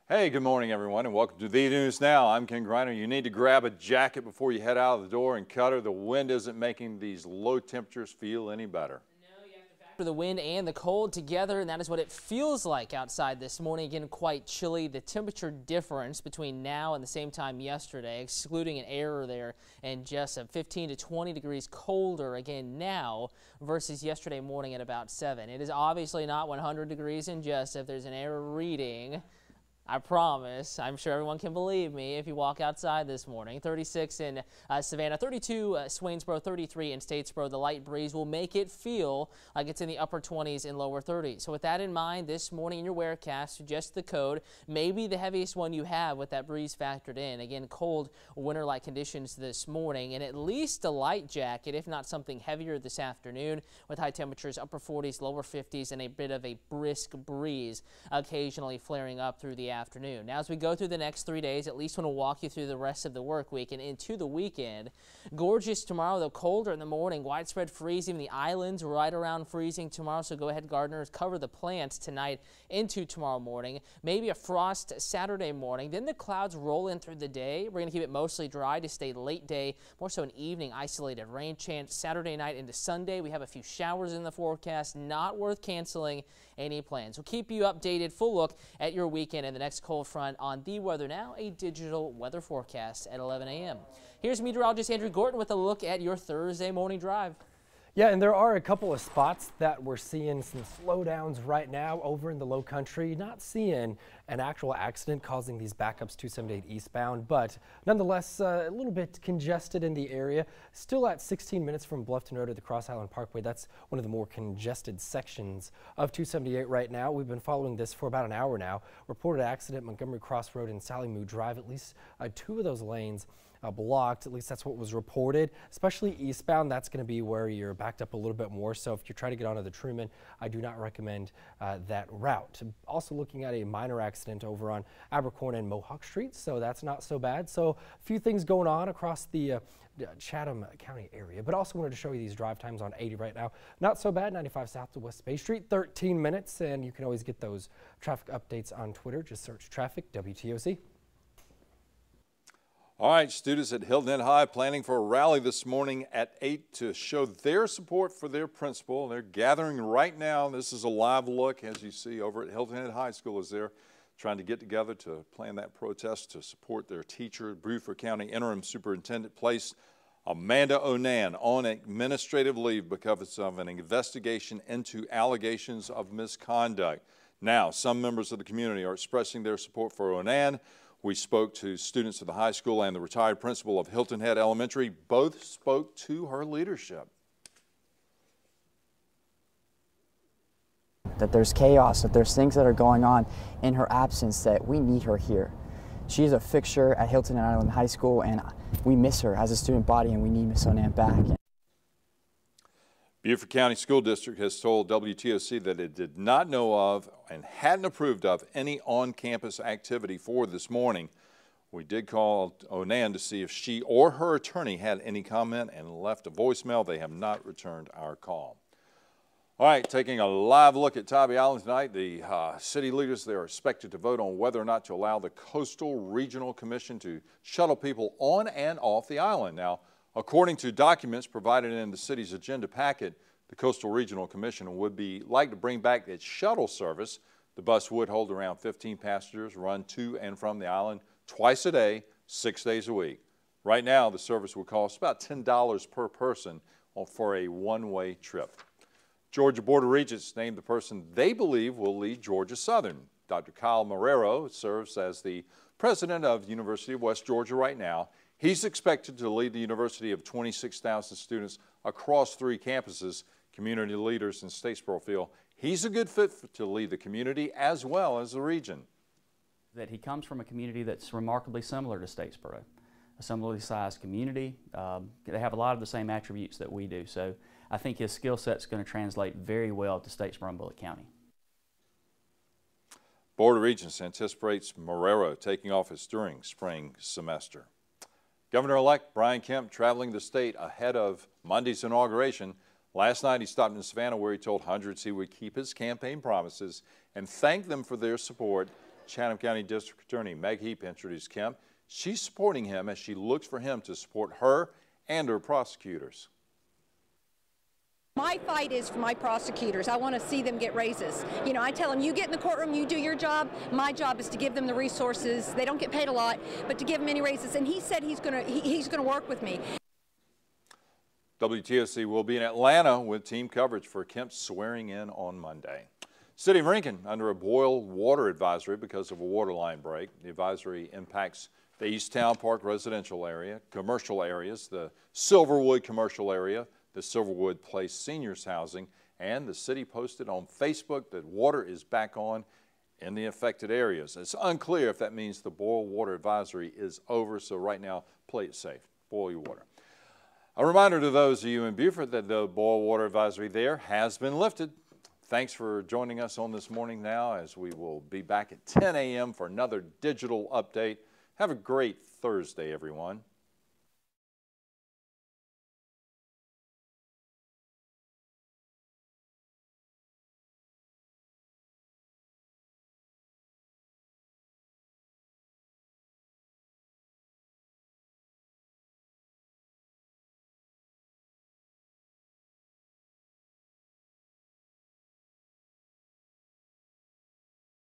Hey, good morning, everyone, and welcome to The News Now. I'm Ken Griner. You need to grab a jacket before you head out of the door, and Cutter, the wind isn't making these low temperatures feel any better. No, you have to factor the wind and the cold together, and that is what it feels like outside this morning. Again, quite chilly. The temperature difference between now and the same time yesterday, excluding an error there, and just 15 to 20 degrees colder again now versus yesterday morning at about 7. It is obviously not 100 degrees in Jessup. There's an error reading. I promise. I'm sure everyone can believe me if you walk outside this morning. 36 in Savannah, 32 Swainsboro, 33 in Statesboro. The light breeze will make it feel like it's in the upper 20s and lower 30s. So with that in mind, this morning in your wearcast, suggest the code, maybe the heaviest one you have with that breeze factored in. Again, cold winter-like conditions this morning, and at least a light jacket, if not something heavier this afternoon, with high temperatures upper 40s, lower 50s, and a bit of a brisk breeze occasionally flaring up through the afternoon. Now, as we go through the next 3 days, at least want to walk you through the rest of the work week and into the weekend. Gorgeous tomorrow, though colder in the morning. Widespread freezing. The islands right around freezing tomorrow, so go ahead, gardeners, cover the plants tonight into tomorrow morning. Maybe a frost Saturday morning. Then the clouds roll in through the day. We're going to keep it mostly dry to stay late day, more so an evening isolated rain chance. Saturday night into Sunday, we have a few showers in the forecast. Not worth canceling any plans. We'll keep you updated. Full look at your weekend and the next cold front on The Weather Now, a digital weather forecast at 11 a.m. Here's meteorologist Andrew Gorton with a look at your Thursday morning drive. Yeah, and there are a couple of spots that we're seeing some slowdowns right now over in the low country. Not seeing an actual accident causing these backups 278 eastbound, but nonetheless a little bit congested in the area. Still at 16 minutes from Bluffton Road to the Cross Island Parkway. That's one of the more congested sections of 278 right now. We've been following this for about an hour now. Reported accident Montgomery Cross Road and Sally Moo Drive. At least two of those lanes blocked. At least that's what was reported, especially eastbound. That's going to be where you're backed up a little bit more. So if you're trying to get onto the Truman, I do not recommend that route. Also looking at a minor accident over on Abercorn and Mohawk Street, so that's not so bad. So a few things going on across the Chatham County area, but also wanted to show you these drive times on 80 right now. Not so bad. 95 south to West Bay Street, 13 minutes, and you can always get those traffic updates on Twitter. Just search traffic WTOC. All right, students at Hilton Head High planning for a rally this morning at 8 to show their support for their principal. They're gathering right now. This is a live look, as you see, over at Hilton Head High School as they're trying to get together to plan that protest to support their teacher. Beaufort County Interim Superintendent placed Amanda Onan on administrative leave because of an investigation into allegations of misconduct. Now, some members of the community are expressing their support for Onan. We spoke to students at the high school and the retired principal of Hilton Head Elementary. Both spoke to her leadership. That there's chaos, that there's things that are going on in her absence, that we need her here. She is a fixture at Hilton Head Island High School, and we miss her as a student body, and we need Miss Onan back. Beaufort County School District has told WTOC that it did not know of and hadn't approved of any on-campus activity for this morning. We did call Onan to see if she or her attorney had any comment and left a voicemail. They have not returned our call. All right, taking a live look at Tybee Island tonight, the city leaders there are expected to vote on whether or not to allow the Coastal Regional Commission to shuttle people on and off the island. Now, according to documents provided in the city's agenda packet, the Coastal Regional Commission would like to bring back its shuttle service. The bus would hold around 15 passengers, run to and from the island twice a day, 6 days a week. Right now, the service would cost about $10 per person for a one-way trip. Georgia Board of Regents named the person they believe will lead Georgia Southern. Dr. Kyle Marrero serves as the president of University of West Georgia right now. He's expected to lead the university of 26,000 students across 3 campuses. Community leaders in Statesboro feel he's a good fit to lead the community as well as the region. That he comes from a community that's remarkably similar to Statesboro, a similarly sized community. They have a lot of the same attributes that we do, so I think his skill set's going to translate very well to Statesboro and Bullitt County. Board of Regents anticipates Marrero taking office during spring semester. Governor-elect Brian Kemp traveling the state ahead of Monday's inauguration. Last night he stopped in Savannah where he told hundreds he would keep his campaign promises and thank them for their support Chatham County District Attorney Meg Heap introduced Kemp. She's supporting him as she looks for him to support her and her prosecutors. My fight is for my prosecutors. I want to see them get raises. You know, I tell them, you get in the courtroom, you do your job. My job is to give them the resources. They don't get paid a lot, but to give them any raises. And he said he's going to work with me. WTOC will be in Atlanta with team coverage for Kemp's swearing in on Monday. City of Lincoln under a boil water advisory because of a water line break. The advisory impacts the East Town Park residential area, commercial areas, the Silverwood commercial area, the Silverwood Place seniors housing, and the city posted on Facebook that water is back on in the affected areas. It's unclear if that means the boil water advisory is over, so right now, play it safe. Boil your water. A reminder to those of you in Beaufort that the boil water advisory there has been lifted. Thanks for joining us on This Morning Now, as we will be back at 10 a.m. for another digital update. Have a great Thursday, everyone.